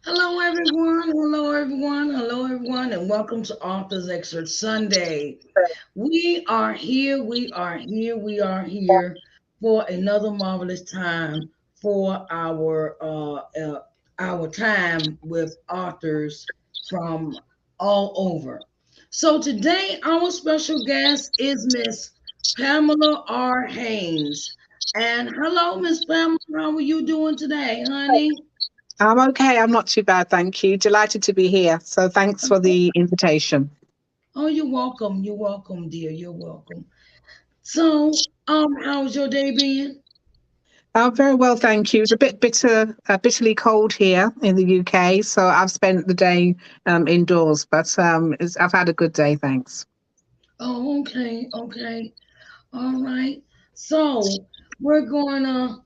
Hello, everyone. Hello, everyone. Hello, everyone, and welcome to Author's Excerpt Sunday. We are here. We are here. We are here for another marvelous time for our time with authors from all over. So today, our special guest is Miss Pamela R. Haynes. And hello, Miss Pamela. How are you doing today, honey? I'm okay. I'm not too bad, thank you. Delighted to be here. So thanks for the invitation. Oh, you're welcome. You're welcome, dear. You're welcome. So, how's your day been? Very well, thank you. It's a bit bitterly cold here in the UK, so I've spent the day indoors, but I've had a good day, thanks. Oh, okay, okay. All right. So, we're gonna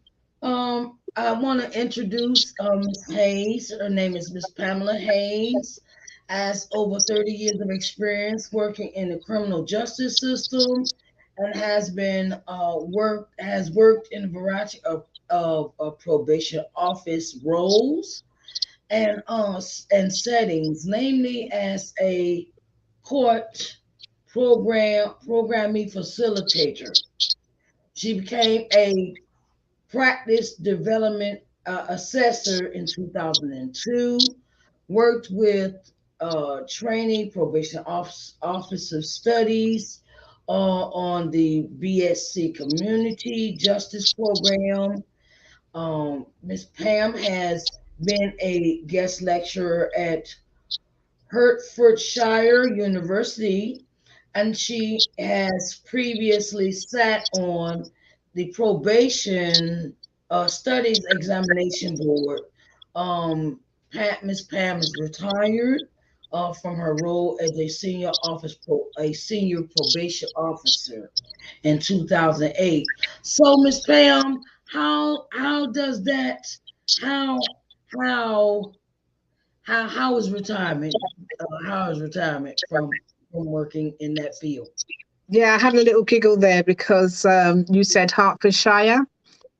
I want to introduce Miss Hayes. Her name is Miss Pamela Hayes. Has over 30 years of experience working in the criminal justice system and has worked in a variety of probation office roles and settings, namely as a court programming facilitator. She became a practice development assessor in 2002. Worked with training probation officer studies on the BSC Community Justice Program. Miss Pam has been a guest lecturer at Hertfordshire University, and she has previously sat on the probation studies examination board. Miss Pam is retired from her role as a senior probation officer in 2008. So, Miss Pam, how does that how how how is retirement? How is retirement from working in that field? Yeah, I had a little giggle there because you said Hertfordshire.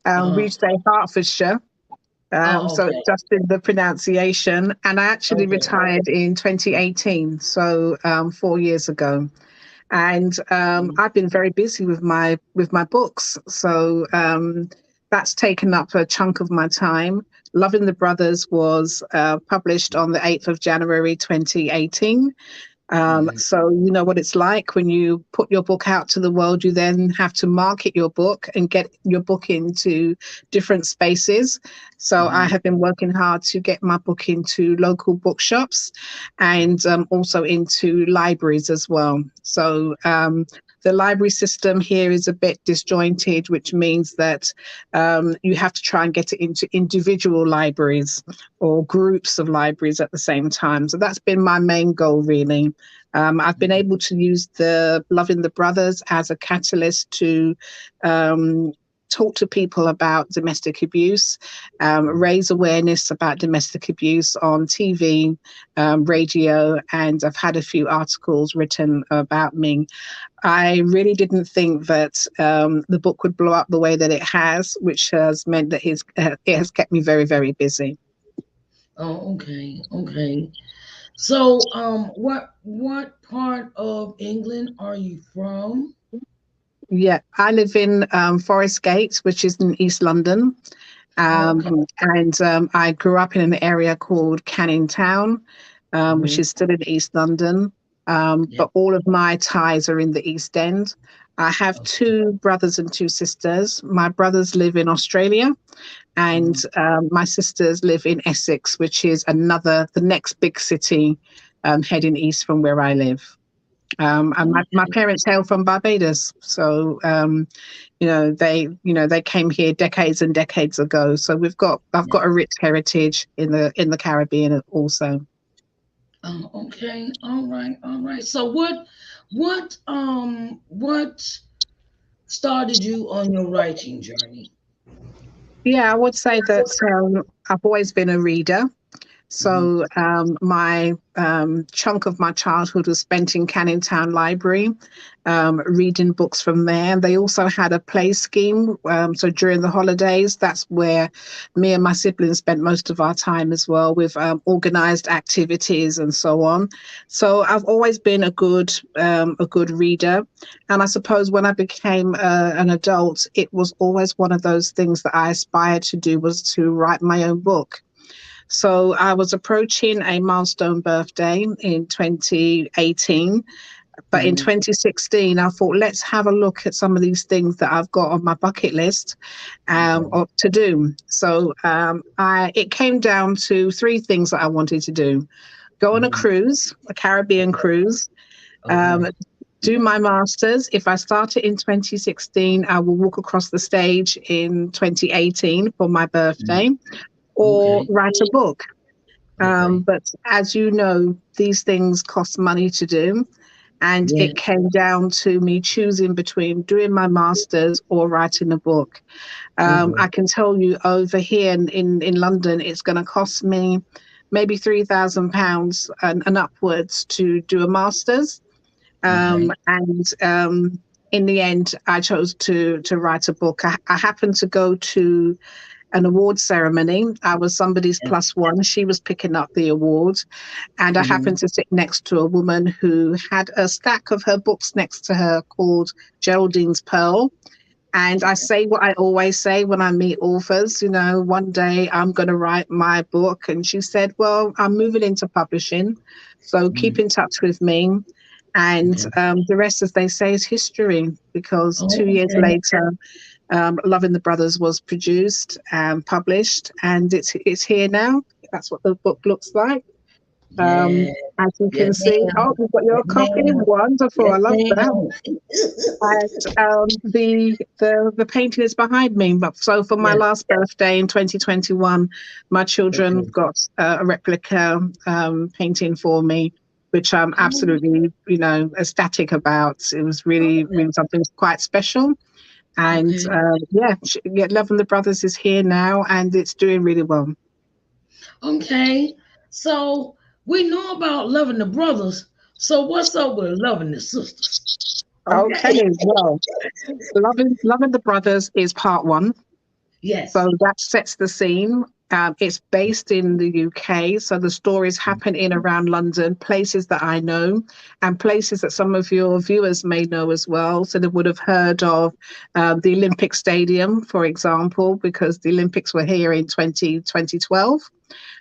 We Uh-huh. say Hertfordshire, Oh, so okay, it's just in the pronunciation. And I actually okay. retired in 2018, so 4 years ago. And I've been very busy with my books, so that's taken up a chunk of my time. Loving the Brothers was published on the 8th of January 2018. Mhm. So you know what it's like when you put your book out to the world, you then have to market your book and get your book into different spaces. So I Mhm. have been working hard to get my book into local bookshops and also into libraries as well. So the library system here is a bit disjointed, which means that you have to try and get it into individual libraries or groups of libraries at the same time. So that's been my main goal, really. I've been able to use the Loving the Brothers as a catalyst to um, talk to people about domestic abuse, raise awareness about domestic abuse on TV, radio, and I've had a few articles written about me. I really didn't think that the book would blow up the way that it has, which has meant that it has kept me very, very busy. Oh, okay, okay. So, what part of England are you from? Yeah, I live in Forest Gate, which is in East London. Oh, okay. And I grew up in an area called Canning Town, which Hmm. is still in East London. Yeah. But all of my ties are in the East End. I have Okay. two brothers and two sisters. My brothers live in Australia, and Mhm. my sisters live in Essex, which is the next big city heading east from where I live. And my Okay. parents hail from Barbados, so they came here decades and decades ago. So I've Yeah. got a rich heritage in the Caribbean also. Oh, okay. All right. All right. So, what started you on your writing journey? Yeah, I would say that I've always been a reader. Mm-hmm. So my chunk of my childhood was spent in Canning Town Library, reading books from there. They also had a play scheme. So during the holidays, that's where me and my siblings spent most of our time as well, with organized activities and so on. So I've always been a good reader. And I suppose when I became an adult, it was always one of those things that I aspired to do, was to write my own book. So I was approaching a milestone birthday in 2018. But in Mm-hmm. 2016, I thought, let's have a look at some of these things that I've got on my bucket list Okay. to do. So it came down to three things that I wanted to do: go on a Mm-hmm. cruise, a Caribbean Okay. cruise, um, Okay. do my masters. If I start it in 2016, I will walk across the stage in 2018 for my Mhm. birthday, or Okay. write a book. Okay. But as you know, these things cost money to do. And Yeah. it came down to me choosing between doing my master's or writing a book. I Mm-hmm. can tell you, over here in London, it's going to cost me maybe £3,000 and upwards to do a master's. Okay. And in the end, I chose to write a book. I happened to go to an award ceremony. I was somebody's Yeah. plus one. She was picking up the award, and I Mm-hmm. happened to sit next to a woman who had a stack of her books next to her called Geraldine's Pearl. And I say what I always say when I meet authors, one day I'm going to write my book. And she said, well, I'm moving into publishing, so keep Mm-hmm. in touch with me. And Okay. the rest, as they say, is history, because Oh, 2 years okay. later, Loving the Brothers was produced and published, and it's here now. That's what the book looks like. Yeah. As you Yes, can see, ma'am. oh, you've got your Yes, copy. ma'am. Wonderful. Yes, I love that. ma'am. And the painting is behind me. But so for my Yes. last birthday in 2021, my children Okay. got a replica painting for me, which I'm Oh, absolutely, ecstatic about. It was really, okay. really something quite special. And Okay. yeah, Love and the Brothers is here now, and it's doing really well. Okay. So we know about loving the brothers. So what's up with loving the sisters? Okay, Okay. well, Loving the Brothers is part one. Yes. So that sets the scene. It's based in the UK, so the stories happen in around London, places that I know, and places that some of your viewers may know as well. So they would have heard of the Olympic Stadium, for example, because the Olympics were here in 2012.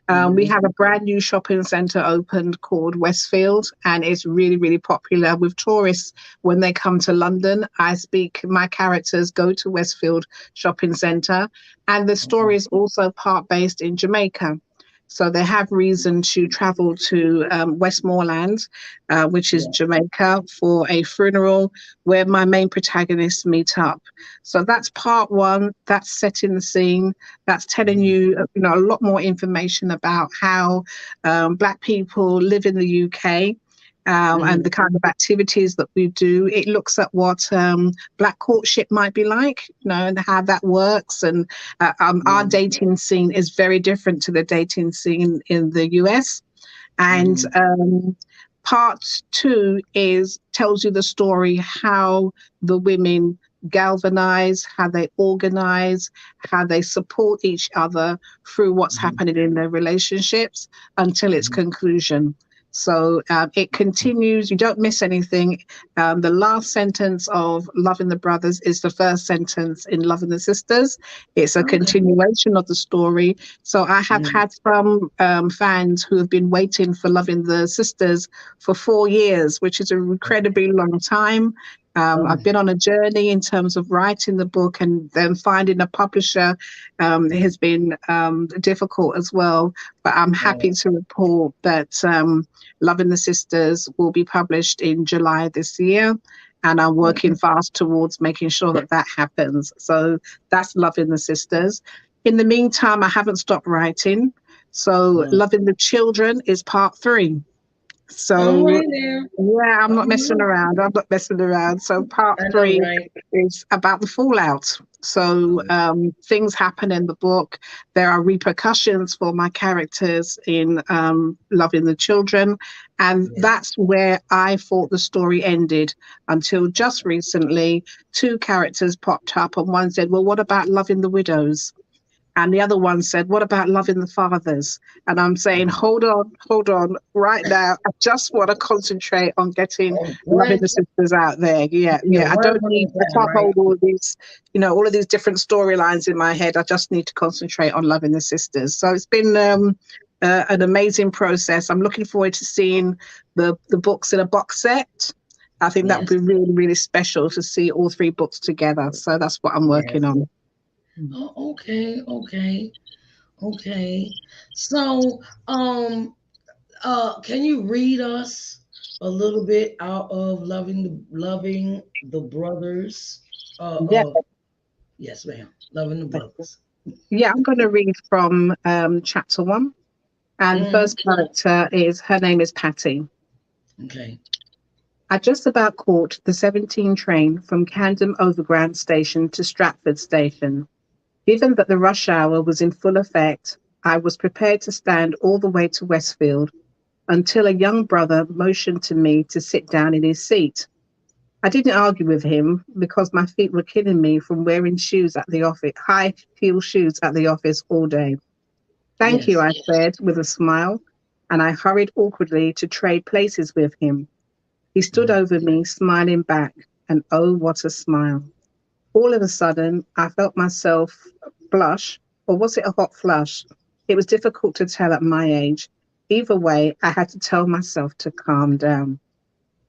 We Mm-hmm. have a brand new shopping centre opened called Westfield, and it's really, really popular with tourists when they come to London. My characters go to Westfield Shopping Centre, and the story Okay. is also part based in Jamaica. So they have reason to travel to Westmoreland, which is Yeah. Jamaica, for a funeral where my main protagonists meet up. So that's part one. That's setting the scene. That's telling Mm-hmm. you, a lot more information about how Black people live in the UK. And Mm-hmm. the kind of activities that we do. It looks at what Black courtship might be like, and how that works. And our Mm-hmm. dating scene is very different to the dating scene in the US. And Mm-hmm. part two is tells you the story how the women galvanize, how they organize, how they support each other through what's Mm-hmm. happening in their relationships until its Mm-hmm. conclusion. So it continues. You don't miss anything. The last sentence of Loving the Brothers is the first sentence in Loving the Sisters. It's a Okay. continuation of the story. So I have Yeah. had some fans who have been waiting for Loving the Sisters for 4 years, which is an Okay. incredibly long time. Oh. I've been on a journey in terms of writing the book, and then finding a publisher has been difficult as well. But I'm happy Oh. to report that Loving the Sisters will be published in July this year. And I'm working Okay. fast towards making sure that that happens. So that's Loving the Sisters. In the meantime, I haven't stopped writing. So Oh. Loving the Children is part three. All So right there. yeah, I'm All not messing right. around. I'm not messing around. So part I know, three right? is about the fallout. So Oh, things happen in the book. There are repercussions for my characters in loving the children. And yes. that's where I thought the story ended until just recently, two characters popped up and one said, well, what about loving the widows? And the other one said, what about loving the fathers? And I'm saying, hold on, right now. I just want to concentrate on getting Oh, loving what? the sisters out there. Yeah, Yeah, yeah. one at a I time, can't right? hold all of these, all of these different storylines in my head. I just need to concentrate on loving the sisters. So it's been an amazing process. I'm looking forward to seeing the books in a box set. I think that would Yes. be really, really special to see all three books together. So that's what I'm working Yes. on. Oh, okay, okay, okay. So, can you read us a little bit out of loving the brothers? Yeah. Yes, ma'am. Loving the brothers. Yeah, I'm going to read from chapter one. And the Hmm. first character is her name is Patty. Okay. I just about caught the 17 train from Camden Overground Station to Stratford Station. Given that the rush hour was in full effect, I was prepared to stand all the way to Westfield until a young brother motioned to me to sit down in his seat. I didn't argue with him because my feet were killing me from wearing shoes at the office, high heel shoes at the office all day. Thank you, Yes. I said with a smile, and I hurried awkwardly to trade places with him. He stood Mhm. over me, smiling back, and oh, what a smile. All of a sudden, I felt myself blush, or was it a hot flush? It was difficult to tell at my age. Either way, I had to tell myself to calm down.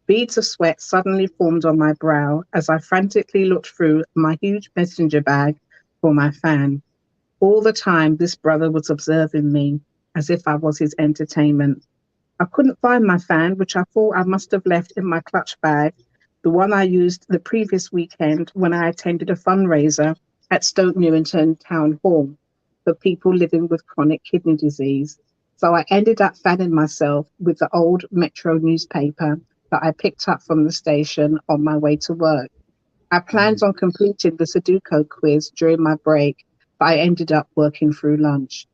Beads of sweat suddenly formed on my brow as I frantically looked through my huge messenger bag for my fan. All the time, this brother was observing me as if I was his entertainment. I couldn't find my fan, which I thought I must have left in my clutch bag, the one I used the previous weekend when I attended a fundraiser at Stoke Newington Town Hall for people living with chronic kidney disease. So I ended up fanning myself with the old Metro newspaper that I picked up from the station on my way to work. I planned Mhm. on completing the Sudoku quiz during my break, but I ended up working through lunch.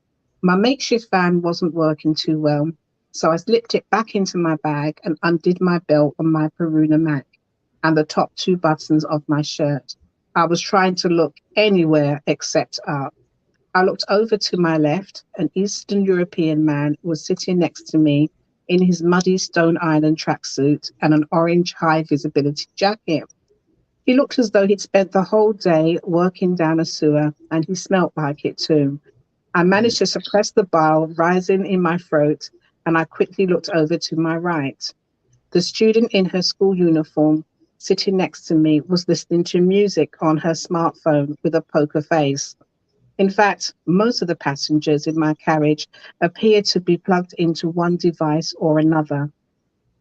My makeshift fan wasn't working too well, so I slipped it back into my bag and undid my belt on my Peruna Mac and the top two buttons of my shirt. I was trying to look anywhere except up. I looked over to my left. An Eastern European man was sitting next to me in his muddy Stone Island tracksuit and an orange high visibility jacket. He looked as though he'd spent the whole day working down a sewer, and he smelt like it too. I managed to suppress the bile rising in my throat, and I quickly looked over to my right. The student in her school uniform sitting next to me was listening to music on her smartphone with a poker face. In fact, most of the passengers in my carriage appeared to be plugged into one device or another.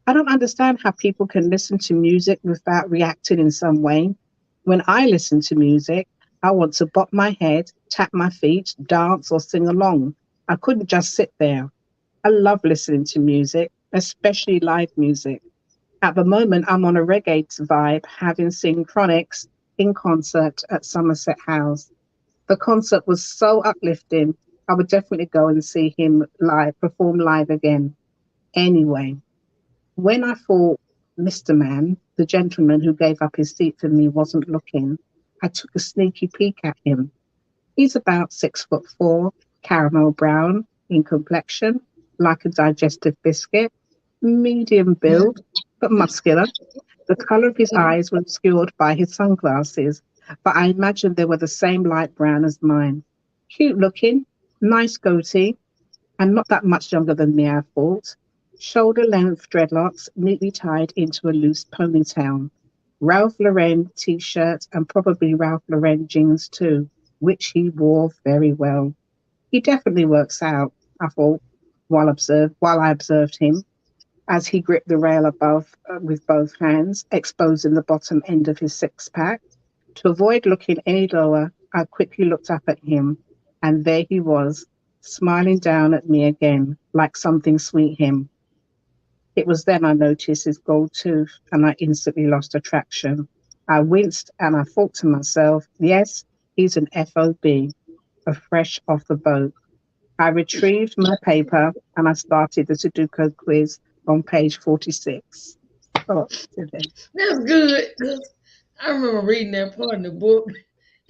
I don't understand how people can listen to music without reacting in some way. When I listen to music, I want to bop my head, tap my feet, dance, or sing along. I couldn't just sit there. I love listening to music, especially live music. At the moment, I'm on a reggae vibe, having seen Chronics in concert at Somerset House. The concert was so uplifting. I would definitely go and see him live, perform live again. Anyway, when I thought Mr. Man, the gentleman who gave up his seat for me, wasn't looking, I took a sneaky peek at him. He's about 6'4", caramel brown in complexion, like a digestive biscuit, medium build, but muscular. The colour of his eyes were obscured by his sunglasses, but I imagined they were the same light brown as mine. Cute looking, nice goatee, and not that much younger than me, I thought. Shoulder length dreadlocks neatly tied into a loose ponytail. Ralph Lauren t shirt and probably Ralph Lauren jeans too, which he wore very well. He definitely works out, I thought, while I observed him as he gripped the rail above with both hands, exposing the bottom end of his six pack. To avoid looking any lower, I quickly looked up at him, and there he was, smiling down at me again, like something sweet him. It was then I noticed his gold tooth and I instantly lost attraction. I winced and I thought to myself, yes, he's an FOB, a fresh off the boat. I retrieved my paper and I started the Sudoku quiz on page 46. Oh, today. That's good. 'Cause I remember reading that part in the book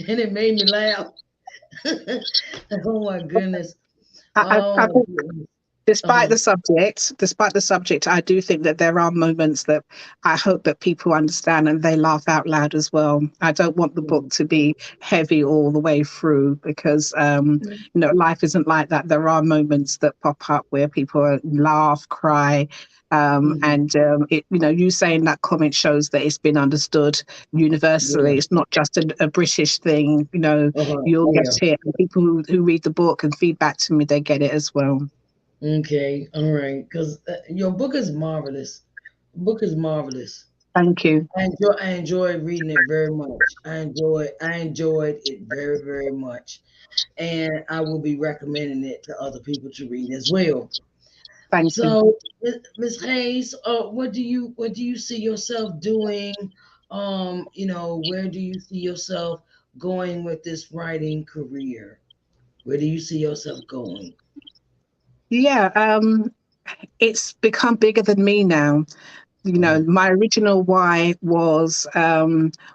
and it made me laugh. Oh my goodness. I Oh think my goodness. despite Uh-huh. the subject, I do think that there are moments that I hope that people understand and they laugh out loud as well. I don't want the book to be heavy all the way through because life isn't like that. There are moments that pop up where people laugh, cry. Mhm. You saying that comment shows that it's been understood universally. Yeah. It's not just a British thing. Uh-huh. You'll Oh get yeah. it. And people who read the book and feedback to me, they get it as well. Okay. All right. Because your book is marvelous. Book is marvelous. Thank you. I enjoy reading it very much. I enjoyed it very, very much. And I will be recommending it to other people to read as well. Thank you. So, Miss Hayes, what do you see yourself doing? Where do you see yourself going with this writing career? Where do you see yourself going? Yeah, it's become bigger than me now. Uh-huh. My original why was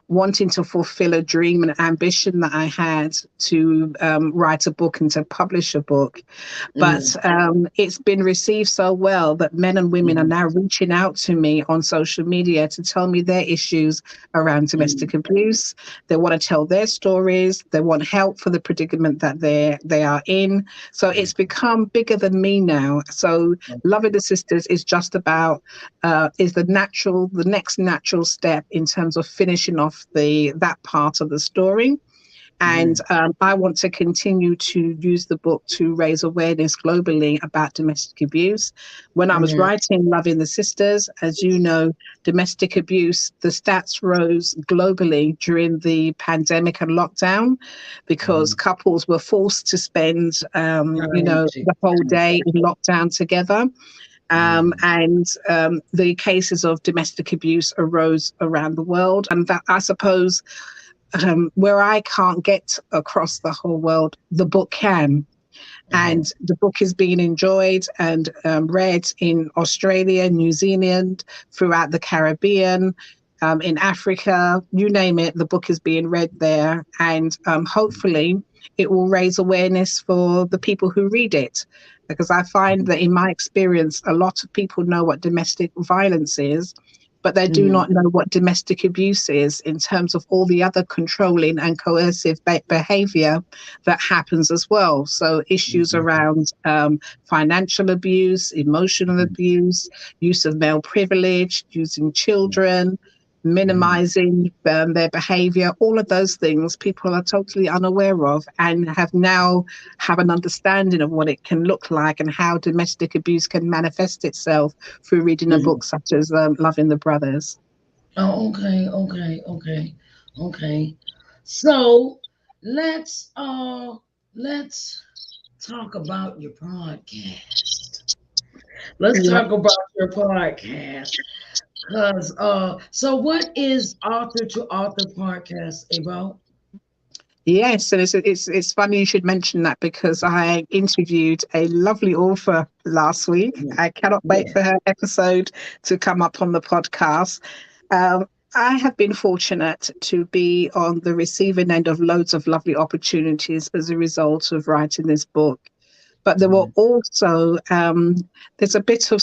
wanting to fulfill a dream and ambition that I had to write a book and to publish a book. But Mm-hmm. it's been received so well that men and women are Mm-hmm. now reaching out to me on social media to tell me their issues around Mm-hmm. domestic abuse. They want to tell their stories. They want help for the predicament that they are in. So it's become bigger than me now. So Loving the Sisters is just about is the next natural step in terms of finishing off the that part of the story. And Mm-hmm. I want to continue to use the book to raise awareness globally about domestic abuse. When I was Mm-hmm. writing Loving the Sisters, as you know, domestic abuse, the stats rose globally during the pandemic and lockdown because Mm-hmm. couples were forced to spend, Time the whole day together. in lockdown together. Mm-hmm. And the cases of domestic abuse arose around the world. And that, I suppose, where I can't get across the whole world, the book can. Uh-huh. And the book is being enjoyed and read in Australia, New Zealand, throughout the Caribbean, in Africa, you name it, the book is being read there. And hopefully, it will raise awareness for the people who read it. Because I find that in my experience, a lot of people know what domestic violence is, but they do Mm-hmm. not know what domestic abuse is in terms of all the other controlling and coercive behavior that happens as well. So, issues Mm-hmm. around financial abuse, emotional abuse, use of male privilege, using children, Mm-hmm. minimizing their behavior, all of those things people are totally unaware of and have now have an understanding of what it can look like and how domestic abuse can manifest itself through reading a Mm-hmm. book such as Loving the Brothers. Oh, okay, okay, okay, okay. So let's talk about your podcast. Let's Yeah. talk about your podcast. So what is author to author podcast about? Yes, and it's funny you should mention that because I interviewed a lovely author last week. Mhm. I cannot wait Yeah. for her episode to come up on the podcast. Um, I have been fortunate to be on the receiving end of loads of lovely opportunities as a result of writing this book. But there were Mhm. also there's a bit of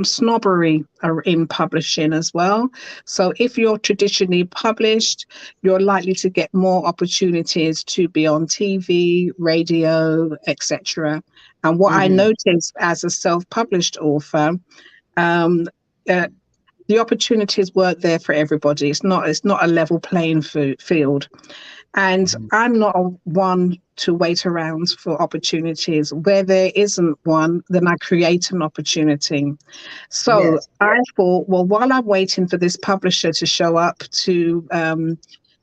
snobbery in publishing as well. So if you're traditionally published, you're likely to get more opportunities to be on TV, radio, etc. And what I Mhm. noticed as a self-published author, um, uh, the opportunities weren't there for everybody. It's not a level playing field. And Mhm. I'm not one to wait around for opportunities. Where there isn't one, then I create an opportunity. So Yes. I thought, well, while I'm waiting for this publisher to show up to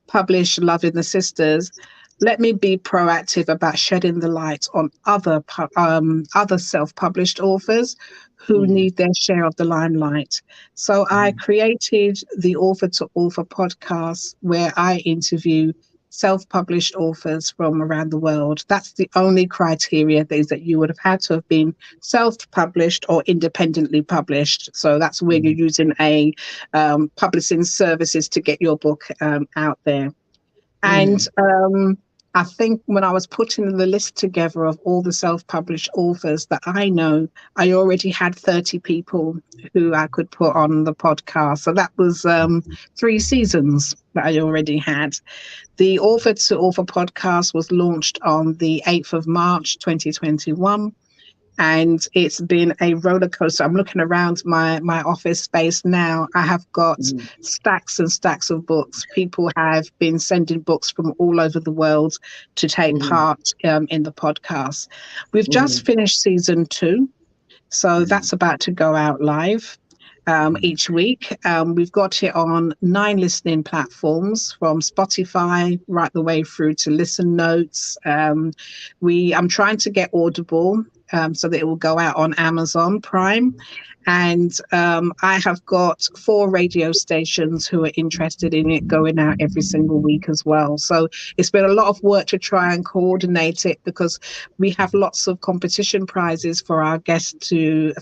publish Love in the Sisters, let me be proactive about shedding the light on other self-published authors who Mm, need their share of the limelight. So I mm, created the Author to Author podcast where I interview self-published authors from around the world. That's the only criteria is that you would have had to have been self-published or independently published. So that's where you're mm, using a publishing services to get your book out there. And mm, I think when I was putting the list together of all the self published authors that I know, I already had 30 people who I could put on the podcast. So that was 3 seasons that I already had. The Author to Author podcast was launched on the 8th of March, 2021, and it's been a roller coaster. I'm looking around my office space now. I have got mm, stacks and stacks of books. People have been sending books from all over the world to take mm, part in the podcast. We've just mm, finished season 2, so mm, that's about to go out live mm, each week. We've got it on 9 listening platforms, from Spotify right the way through to Listen Notes. I'm trying to get Audible so that it will go out on Amazon Prime. And I have got 4 radio stations who are interested in it going out every single week as well. So it's been a lot of work to try and coordinate it, because we have lots of competition prizes for our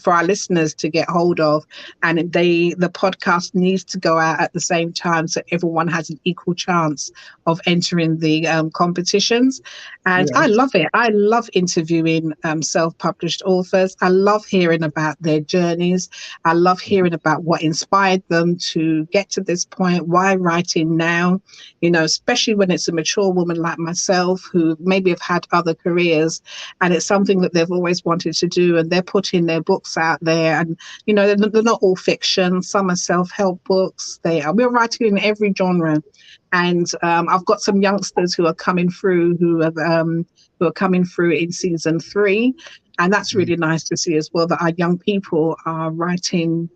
for our listeners to get hold of, and the podcast needs to go out at the same time so everyone has an equal chance of entering the competitions. And I yes. love it. I love interviewing self-published authors. I love hearing about their journeys. I love hearing about what inspired them to get to this point. Why writing now? Especially when it's a mature woman like myself who maybe have had other careers, and it's something that they've always wanted to do, and they're putting their books out there. And they're not all fiction. Some are self-help books. We're writing in every genre. And I've got some youngsters who are coming through who are coming through in season 3, and that's Mm, really nice to see as well, that our young people are writing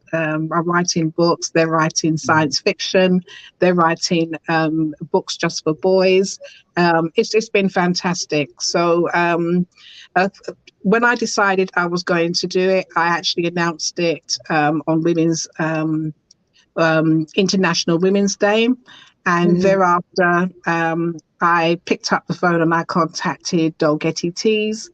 books. They're writing mm, science fiction. They're writing books just for boys. It's been fantastic. So uh, when I decided I was going to do it, I actually announced it on Women's International Women's Day. And mhm, thereafter, I picked up the phone and I contacted Dolgetty Teas.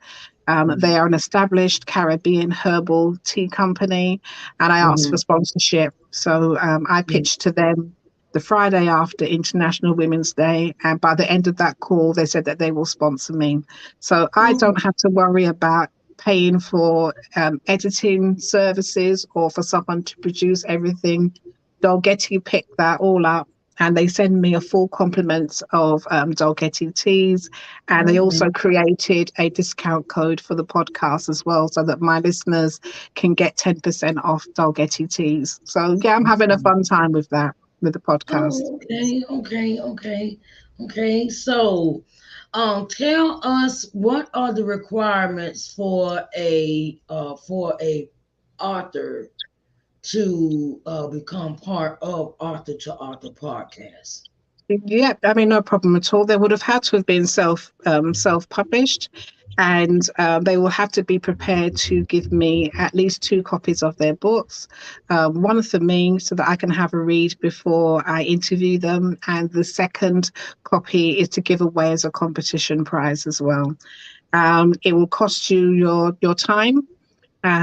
They mm, are an established Caribbean herbal tea company, and I asked for mhm, sponsorship. So I mm, pitched to them the Friday after International Women's Day, and by the end of that call, they said that they will sponsor me. So I mm, don't have to worry about paying for editing services or for someone to produce everything. Dolgetty pick that all up, and they send me a full complement of Dolgetty teas. And they okay. also created a discount code for the podcast as well, so that my listeners can get 10% off Dolgetty teas. So yeah, I'm having a Okay. fun time with that, with the podcast. Oh, okay, okay, okay, okay. So, tell us what are the requirements for a author to become part of Author to Author podcast. Yeah, I mean, no problem at all. They would have had to have been self-published, and they will have to be prepared to give me at least 2 copies of their books, one for me so that I can have a read before I interview them, and the second copy is to give away as a competition prize as well. It will cost you your time,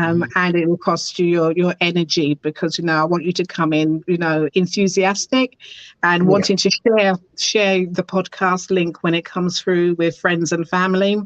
Mhm, and it will cost you your energy, because I want you to come in enthusiastic and yeah. wanting to share the podcast link when it comes through with friends and family.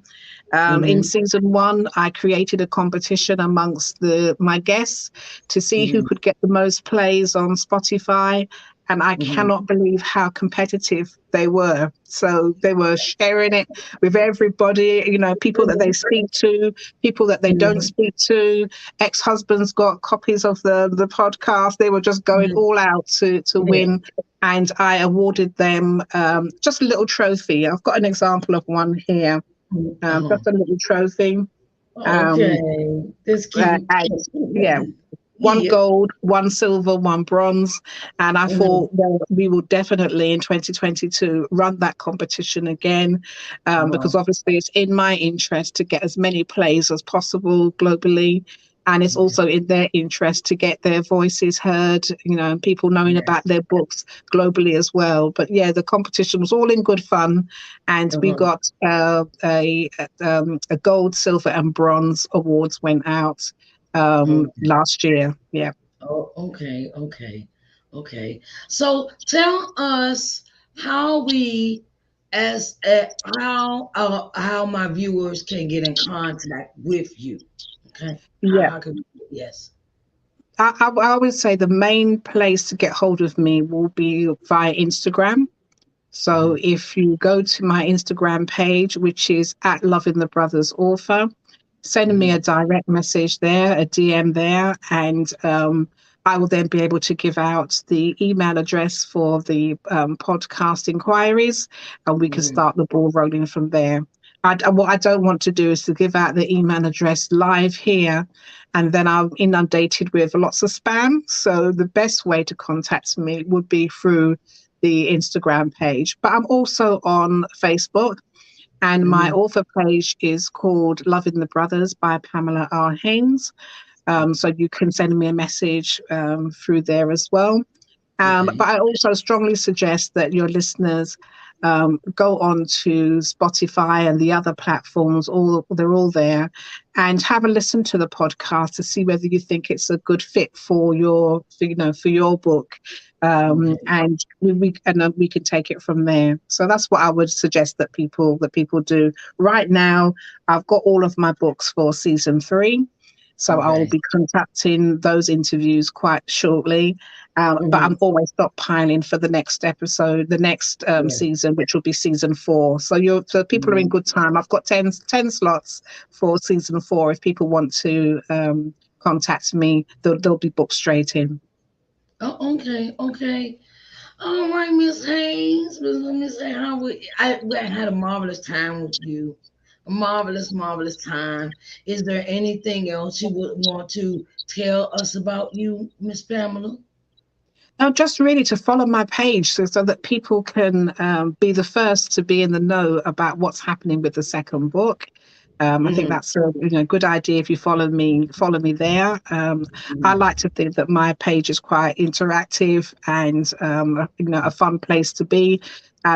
In Mhm, season 1, I created a competition amongst my guests to see who mhm, could get the most plays on Spotify. And I mhm, cannot believe how competitive they were. So they were sharing it with everybody, people that they mhm, speak to, people that they don't mhm, speak to. Ex-husbands got copies of the podcast. They were just going mhm. all out to Yeah. win. And I awarded them just a little trophy. I've got an example of one here, Uh-huh. just a little trophy. Um, Okay. That's cute. and yeah, one Yeah. gold, one silver, one bronze. And I Mhm. thought, well, we will definitely in 2022 run that competition again, because Wow. obviously it's in my interest to get as many plays as possible globally. And it's Okay. also in their interest to get their voices heard, and people knowing about Yes. their books globally as well. But yeah, the competition was all in good fun. And we Uh-huh. got a gold, silver, and bronze awards went out Okay. last year. Yeah. Oh, okay. Okay. Okay. So tell us how we, as how my viewers can get in contact with you. Okay. Yeah. How can we? Yes. I would say the main place to get hold of me will be via Instagram. So Mhm. if you go to my Instagram page, which is at Loving the Brothers Author, send me Mhm. a direct message there, a DM there, and I will then be able to give out the email address for the podcast inquiries, and we can Mhm. start the ball rolling from there. What I don't want to do is to give out the email address live here, and then I'm inundated with lots of spam. So the best way to contact me would be through the Instagram page. But I'm also on Facebook, and my Mhm. author page is called Loving the Brothers by Pamela R. Haynes. So you can send me a message through there as well. Okay. But I also strongly suggest that your listeners go on to Spotify and the other platforms. All they're all there, and have a listen to the podcast to see whether you think it's a good fit for for your book. Okay. And we can take it from there. So that's what I would suggest that people do. Right now, I've got all of my books for season 3. So I will Okay. be contacting those interviews quite shortly, but Mhm. I'm always stockpiling for the next episode, the next Yeah. season, which will be season 4. So people are in Mhm. good time. I've got ten slots for season 4. If people want to contact me, they'll be booked straight in. Oh, okay. Okay. All right, Miss Hayes. Let me say how we had a marvelous time with you. A marvelous, marvelous time. Is there anything else you would want to tell us about you, Miss Pamela? No, just really to follow my page so that people can be the first to be in the know about what's happening with the second book. I think Mm-hmm. that's a good idea if you follow me there. I Mm-hmm. like to think that my page is quite interactive and a fun place to be.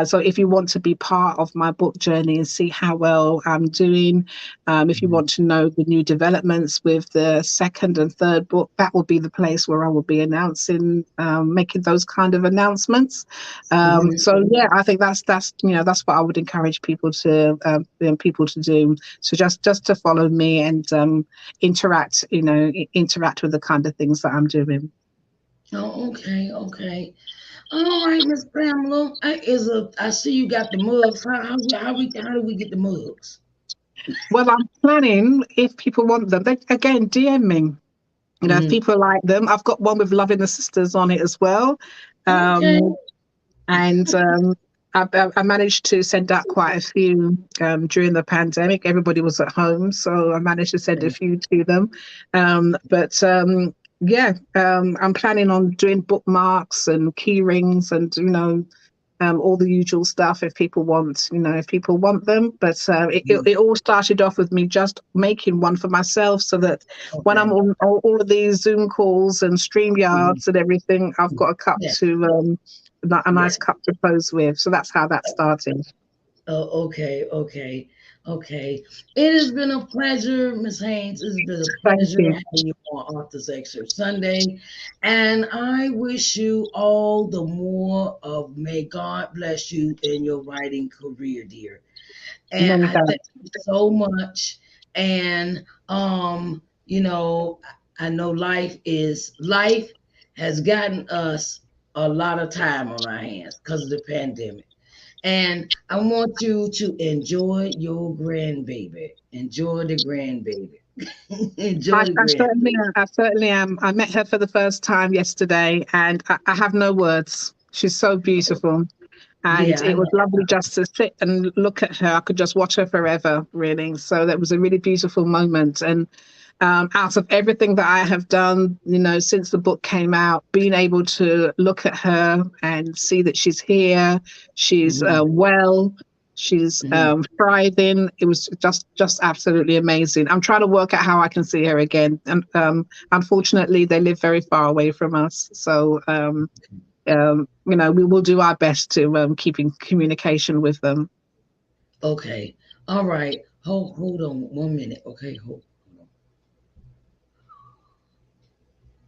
So if you want to be part of my book journey and see how well I'm doing, if you want to know the new developments with the second and third book, that will be the place where I will be announcing, making those kind of announcements. Mm-hmm. So yeah, I think that's what I would encourage people to do. So just to follow me and interact with the kind of things that I'm doing. Oh, okay, okay. All right, Miss Pamela. I see you got the mugs. How do we get the mugs? Well, I'm planning if people want them. They, again, DM me. If Mm-hmm. people like them, I've got one with Loving the Sisters on it as well. Okay. Um, and I managed to send out quite a few during the pandemic. Everybody was at home, so I managed to send a few to them. But yeah, I'm planning on doing bookmarks and key rings and all the usual stuff if people want them. But it all started off with me just making one for myself so that when I'm Okay. on all of these Zoom calls and Mhm. StreamYards and everything, I've got a cup Yeah. a Yeah. nice cup to pose with. So that's how that started. Oh, okay, okay, okay. It has been a pleasure, Miss Haynes. It's been a Thank pleasure you. having you on Author's Excerpt Sunday. And I wish you all the more of may God bless you in your writing career, dear. And Many I thank thanks. you so much. And I know life has gotten us a lot of time on our hands because of the pandemic. And I want you to enjoy your grandbaby. Enjoy the grandbaby. I, Enjoy the I certainly grandbaby. am. I certainly am. I met her for the first time yesterday, and I have no words. She's so beautiful. And Yeah, I it was know. lovely just to sit and look at her. I could just watch her forever, really. So that was a really beautiful moment. And out of everything that I have done, since the book came out, being able to look at her and see that she's here, she's Hmm. well, she's Hmm. thriving. It was just absolutely amazing. I'm trying to work out how I can see her again, and unfortunately, they live very far away from us. So we will do our best to keep in communication with them. Okay. All right. Hold on 1 minute. Okay. Hold.